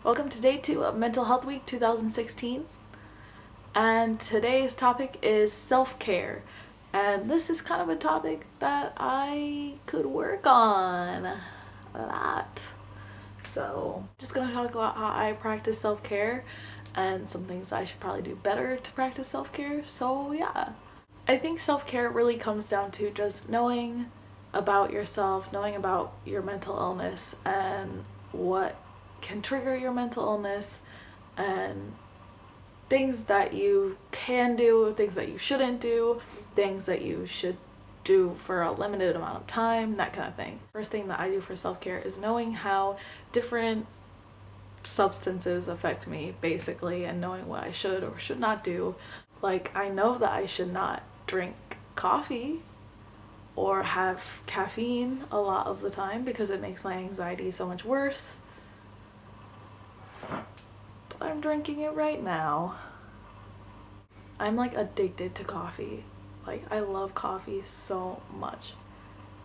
Welcome to day 2 of Mental Health Week 2016, and today's topic is self-care, and this is kind of a topic that I could work on a lot. So I'm just gonna talk about how I practice self-care and some things I should probably do better to practice self-care. So yeah, I think self-care really comes down to just knowing about yourself, knowing about your mental illness and what can trigger your mental illness, and things that you can do, things that you shouldn't do, things that you should do for a limited amount of time, that kind of thing. First thing that I do for self-care is knowing how different substances affect me, basically, and knowing what I should or should not do. Like, I know that I should not drink coffee or have caffeine a lot of the time because it makes my anxiety so much worse. But I'm drinking it right now. I'm like addicted to coffee. Like, I love coffee so much.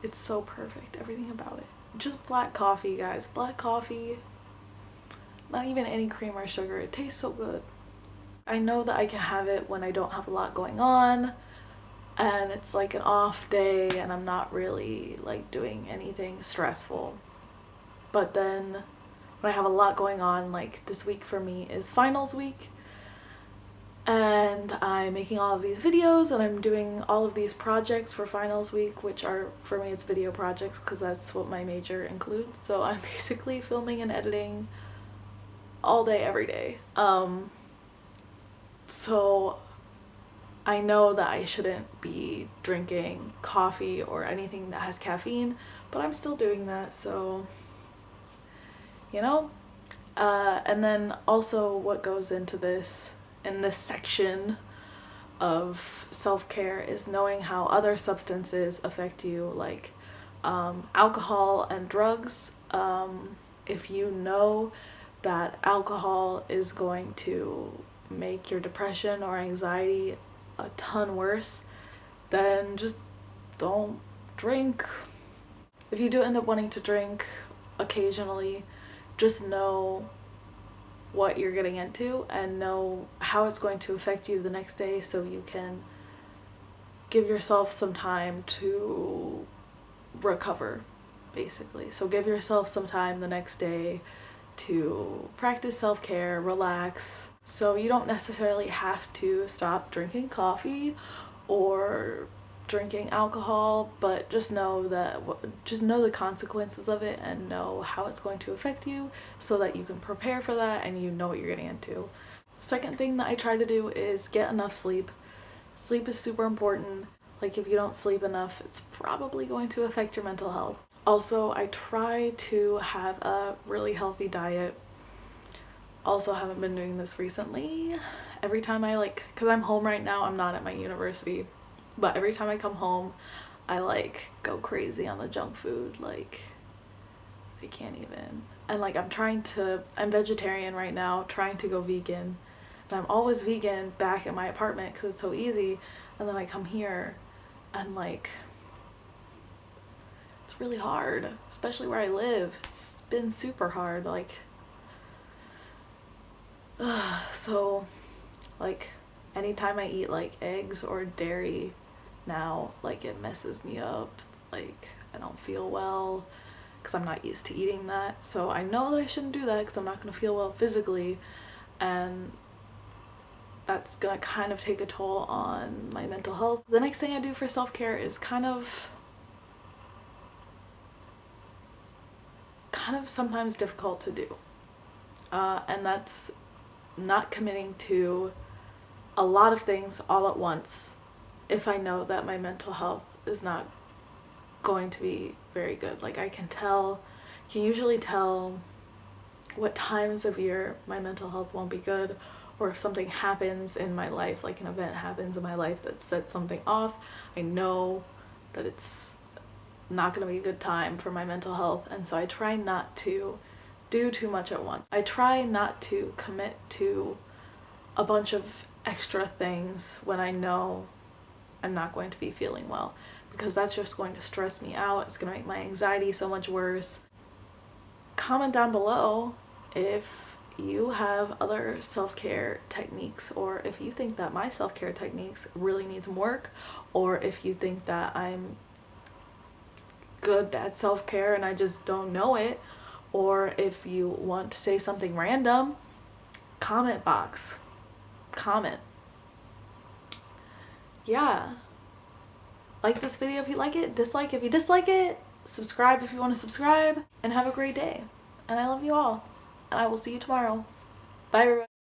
It's so perfect, everything about it. Just black coffee, guys. Black coffee. Not even any cream or sugar. It tastes so good. I know that I can have it when I don't have a lot going on and it's like an off day and I'm not really like doing anything stressful. But then when I have a lot going on, like this week for me is finals week, and I'm making all of these videos and I'm doing all of these projects for finals week, which are, for me, it's video projects because that's what my major includes. So I'm basically filming and editing all day, every day. So I know that I shouldn't be drinking coffee or anything that has caffeine, but I'm still doing that, so you know. And then also what goes into this, in this section of self-care, is knowing how other substances affect you, like alcohol and drugs. If you know that alcohol is going to make your depression or anxiety a ton worse, then just don't drink. If you do end up wanting to drink occasionally, just know what you're getting into and know how it's going to affect you the next day, so you can give yourself some time to recover, basically. So give yourself some time the next day to practice self-care, relax, so you don't necessarily have to stop drinking coffee or drinking alcohol, but just know the consequences of it and know how it's going to affect you so that you can prepare for that and you know what you're getting into. Second thing that I try to do is get enough sleep. Sleep is super important. Like, if you don't sleep enough, it's probably going to affect your mental health. Also, I try to have a really healthy diet. Also haven't been doing this recently. Every time because I'm home right now, I'm not at my university, but every time I come home, I go crazy on the junk food. Like, I can't even. And I'm vegetarian right now, trying to go vegan. And I'm always vegan back at my apartment because it's so easy. And then I come here and it's really hard, especially where I live. It's been super hard. So anytime I eat eggs or dairy now, it messes me up. I don't feel well because I'm not used to eating that. So I know that I shouldn't do that because I'm not going to feel well physically, and that's gonna kind of take a toll on my mental health. The next thing I do for self-care is kind of sometimes difficult to do, and that's not committing to a lot of things all at once if I know that my mental health is not going to be very good. I can usually tell what times of year my mental health won't be good, or if something happens in my life, like an event happens in my life that sets something off, I know that it's not going to be a good time for my mental health, and so I try not to do too much at once. I try not to commit to a bunch of extra things when I know I'm not going to be feeling well, because that's just going to stress me out. It's going to make my anxiety so much worse. Comment down below if you have other self-care techniques, or if you think that my self-care techniques really need some work, or if you think that I'm good at self-care and I just don't know it, or if you want to say something random, comment box. Comment. Yeah. Like this video if you like it, dislike if you dislike it, subscribe if you want to subscribe, and have a great day. And I love you all. And I will see you tomorrow. Bye everyone.